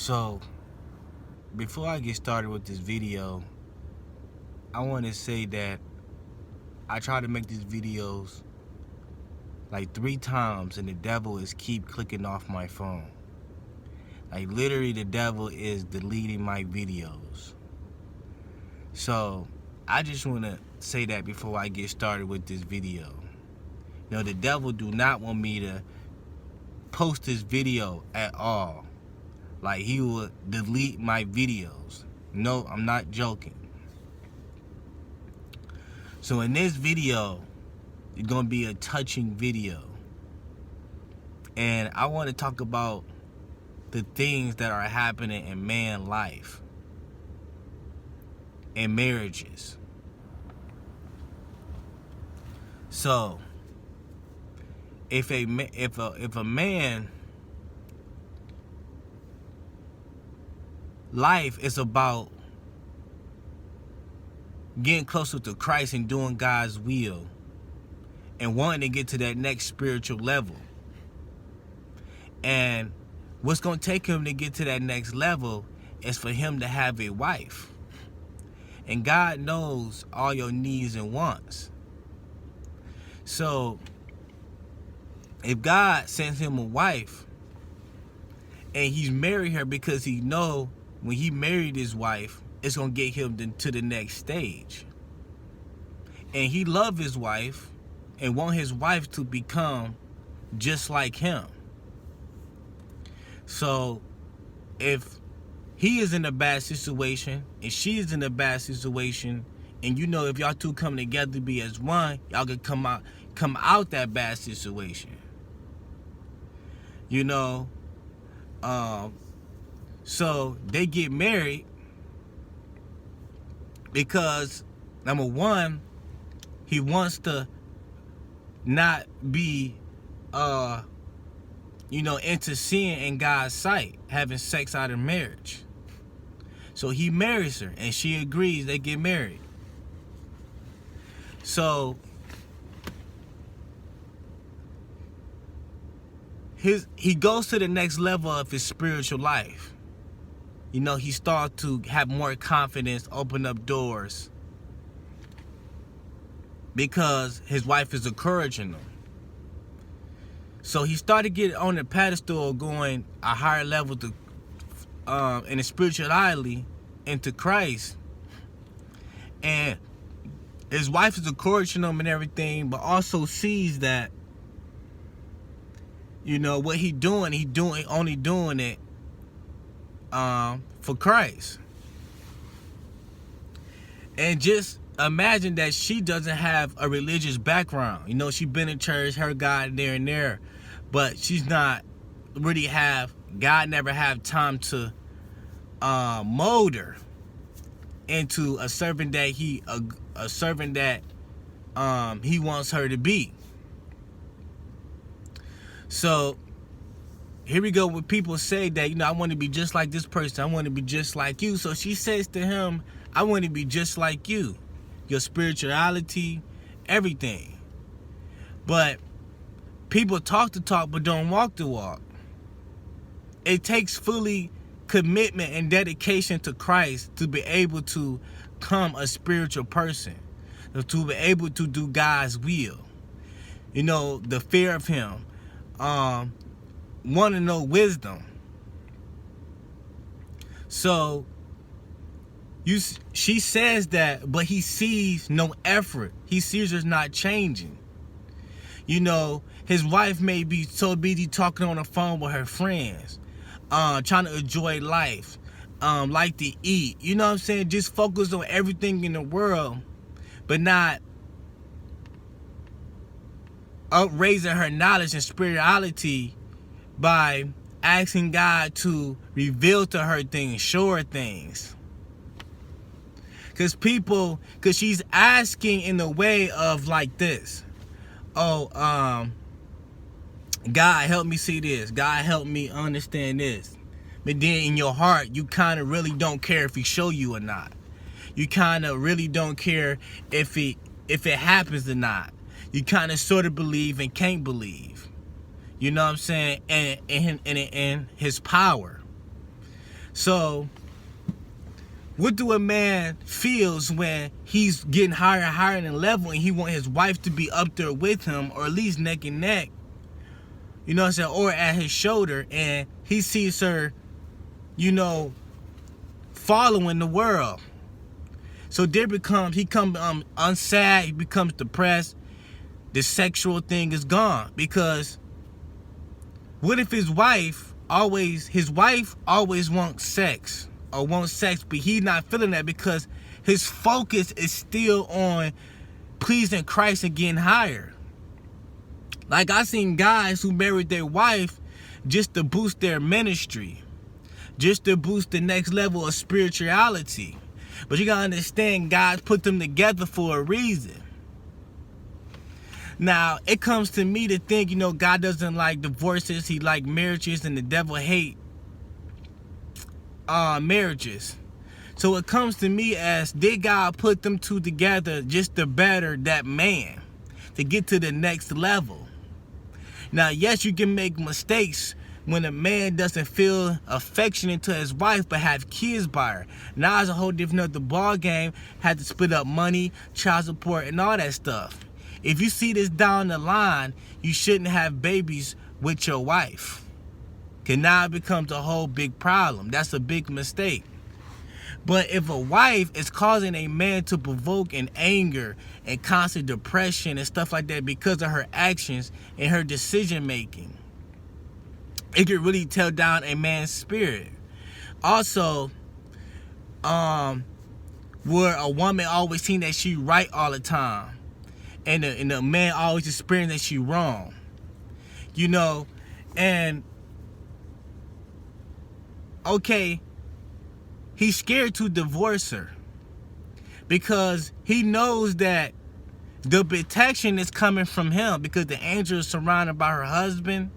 So, before I get started with this video, I want to say that I try to make these videos like 3 times and the devil is keep clicking off my phone. Like literally the devil is deleting my videos. So, I just want to say that before I get started with this video. You know, the devil do not want me to post this video at all. Like he will delete my videos. No, I'm not joking. So in this video, it's gonna be a touching video. And I want to talk about the things that are happening in man's life and marriages. So if a man life is about getting closer to Christ and doing God's will and wanting to get to that next spiritual level. And what's going to take him to get to that next level is for him to have a wife. And God knows all your needs and wants. So if God sends him a wife and he's married her because he know when he married his wife, it's going to get him to the next stage. And he love his wife and want his wife to become just like him. So if he is in a bad situation and she is in a bad situation, and you know if y'all two come together to be as one, y'all can come out that bad situation. You know, so they get married because, number one, he wants to not be, into sin in God's sight, having sex out of marriage. So he marries her, and she agrees. They get married. So he goes to the next level of his spiritual life. You know, he starts to have more confidence, open up doors, because his wife is encouraging him. So he started getting on the pedestal, going a higher level to in the spirituality into Christ. And his wife is encouraging him and everything, but also sees that, you know, what he only doing it for Christ. And just imagine that she doesn't have a religious background. You know, she's been in church, heard God there and there, but she's not really God never have time to mold her into a servant that he wants her to be. So here we go with people say that, you know, I want to be just like this person. I want to be just like you. So she says to him, I want to be just like you. Your spirituality, everything. But people talk the talk but don't walk the walk. It takes fully commitment and dedication to Christ to be able to become a spiritual person, to be able to do God's will. You know, the fear of him, want to know wisdom. So she says that, but he sees no effort. He sees her not changing. You know, his wife may be so busy talking on the phone with her friends, trying to enjoy life, like to eat. You know what I'm saying? Just focus on everything in the world, but not raising her knowledge and spirituality by asking God to reveal to her things, show her things. Because she's asking in the way of like this. Oh, God, help me see this. God, help me understand this. But then in your heart, you kind of really don't care if he show you or not. You kind of really don't care if it happens or not. You kind of sort of believe and can't believe. You know what I'm saying? And his power. So what do a man feels when he's getting higher and higher in the level and he want his wife to be up there with him, or at least neck and neck, you know what I'm saying, or at his shoulder, and he sees her, you know, following the world. So there becomes, he comes unsad, he becomes depressed. The sexual thing is gone, because what if his wife always wants sex, or wants sex, but he's not feeling that because his focus is still on pleasing Christ and getting higher. Like, I seen guys who married their wife just to boost their ministry, just to boost the next level of spirituality. But you gotta understand, God put them together for a reason. Now, it comes to me to think, you know, God doesn't like divorces, he like marriages, and the devil hate marriages. So it comes to me as, did God put them two together just to better that man, to get to the next level? Now, yes, you can make mistakes when a man doesn't feel affectionate to his wife but have kids by her. Now it's a whole different other ball game. Had to split up money, child support, and all that stuff. If you see this down the line, you shouldn't have babies with your wife, because now it becomes a whole big problem. That's a big mistake. But if a wife is causing a man to provoke an anger and constant depression and stuff like that because of her actions and her decision making, it can really tear down a man's spirit. Also, where a woman always seems that she right all the time, and the man always experiencing that she wrong, you know, and okay, he's scared to divorce her because he knows that the protection is coming from him, because the angel is surrounded by her husband.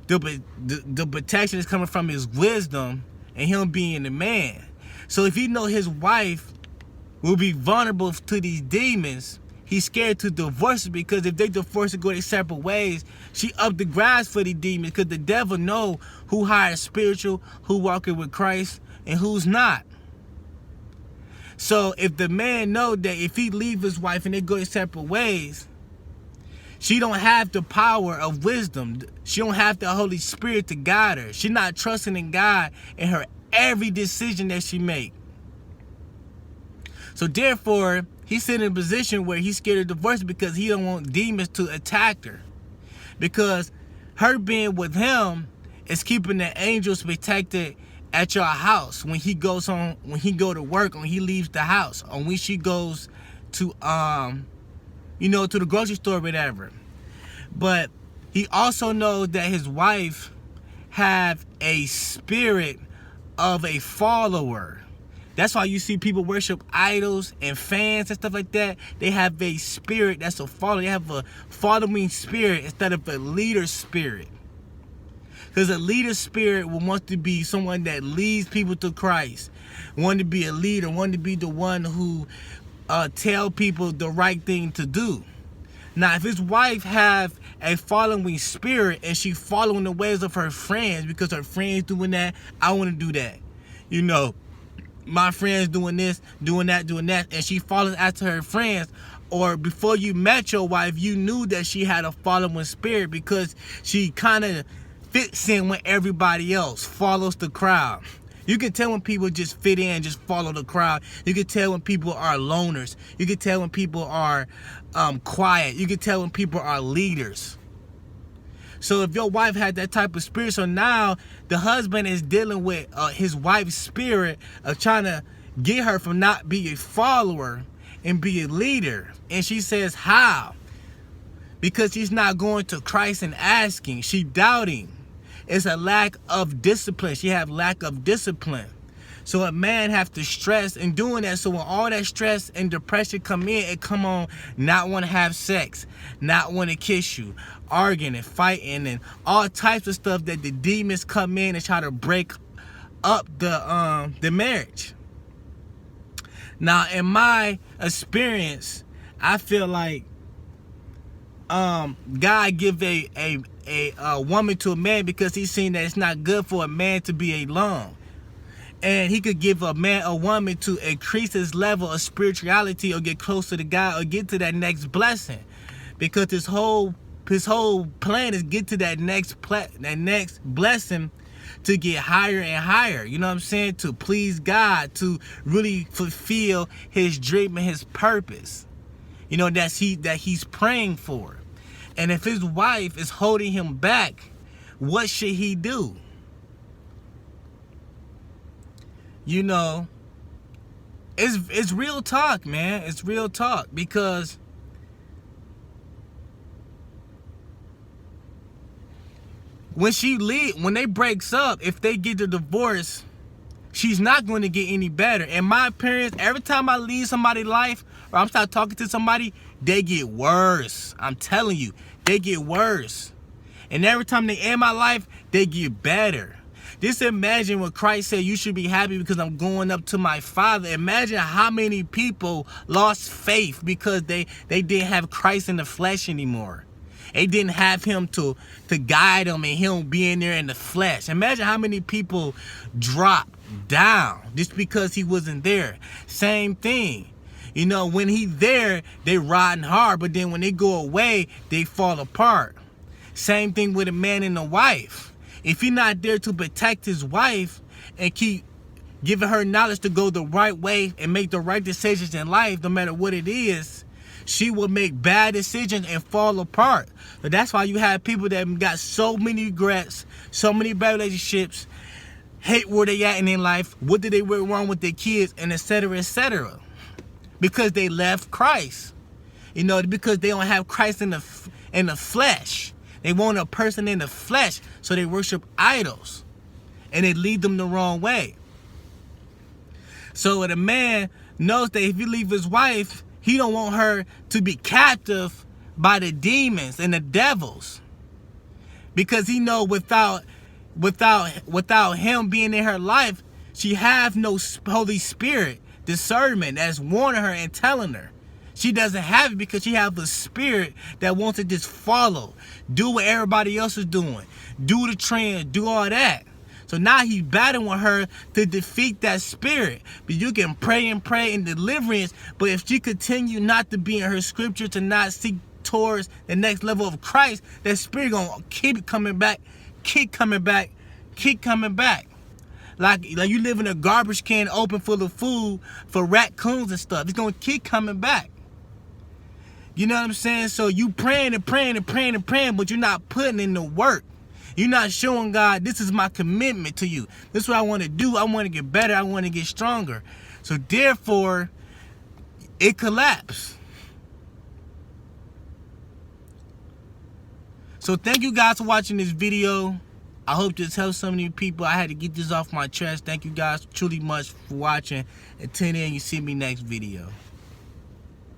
The protection is coming from his wisdom and him being the man. So if he know his wife will be vulnerable to these demons, he's scared to divorce her, because if they divorce and go their separate ways, she up the grass for the demons, because the devil know who higher spiritual, who walking with Christ, and who's not. So if the man know that if he leave his wife and they go their separate ways, she don't have the power of wisdom. She don't have the Holy Spirit to guide her. She's not trusting in God in her every decision that she make. So therefore, he's sitting in a position where he's scared of divorce, because he don't want demons to attack her. Because her being with him is keeping the angels protected at your house when he goes on, when he go to work, when he leaves the house, or when she goes to you know, to the grocery store or whatever. But he also knows that his wife have a spirit of a follower. That's why you see people worship idols and fans and stuff like that. They have a spirit that's a follower. They have a following spirit instead of a leader spirit. Because a leader spirit will want to be someone that leads people to Christ. Want to be a leader. Want to be the one who tell people the right thing to do. Now, if his wife have a following spirit and she following the ways of her friends, because her friends doing that, I want to do that. You know, my friends doing this, doing that, and she follows after her friends. Or before you met your wife, you knew that she had a following spirit, because she kind of fits in with everybody else, follows the crowd. You can tell when people just fit in, just follow the crowd. You can tell when people are loners. You can tell when people are quiet. You can tell when people are leaders. So if your wife had that type of spirit, so now the husband is dealing with his wife's spirit of trying to get her from not being a follower and be a leader. And she says, how? Because she's not going to Christ and asking. She doubting. It's a lack of discipline. She have lack of discipline. So a man have to stress in doing that. So when all that stress and depression come in, it come on not want to have sex, not want to kiss you, arguing and fighting and all types of stuff that the demons come in and try to break up the marriage. Now, in my experience, I feel like God give a woman to a man because he's seen that it's not good for a man to be alone. And he could give a man or woman to increase his level of spirituality or get closer to God or get to that next blessing. Because his whole plan is get to that next blessing, to get higher and higher. You know what I'm saying? To please God, to really fulfill his dream and his purpose. You know, that he's praying for. And if his wife is holding him back, what should he do? You know, it's real talk, man. It's real talk, because when they breaks up, if they get the divorce, she's not going to get any better. In my appearance, every time I leave somebody's life or I'm start talking to somebody, they get worse. I'm telling you, they get worse. And every time they end my life, they get better. Just imagine what Christ said, you should be happy because I'm going up to my Father. Imagine how many people lost faith because they didn't have Christ in the flesh anymore. They didn't have him to guide them and him being there in the flesh. Imagine how many people dropped down just because he wasn't there. Same thing. You know, when he's there, they riding hard, but then when they go away, they fall apart. Same thing with a man and a wife. If he's not there to protect his wife and keep giving her knowledge to go the right way and make the right decisions in life, no matter what it is, she will make bad decisions and fall apart. But that's why you have people that got so many regrets, so many bad relationships, hate where they at in their life, what did they do wrong with their kids, and etc., etc. Because they left Christ. You know, because they don't have Christ in the flesh. They want a person in the flesh, so they worship idols. And they lead them the wrong way. So when a man knows that if he leave his wife, he don't want her to be captive by the demons and the devils. Because he know without him being in her life, she have no Holy Spirit discernment that's warning her and telling her. She doesn't have it because she have a spirit that wants to just follow, do what everybody else is doing, do the trend, do all that. So now he's battling her to defeat that spirit. But you can pray and pray in deliverance, but if she continue not to be in her scripture, to not seek towards the next level of Christ, that spirit gonna keep coming back, keep coming back, keep coming back. Like you live in a garbage can open full of food for raccoons and stuff. It's gonna keep coming back. You know what I'm saying? So you praying and praying and praying and praying, but you're not putting in the work. You're not showing God, this is my commitment to you. This is what I want to do. I want to get better. I want to get stronger. So therefore, it collapsed. So thank you guys for watching this video. I hope this helps so many people. I had to get this off my chest. Thank you guys truly much for watching. Until then, you see me next video.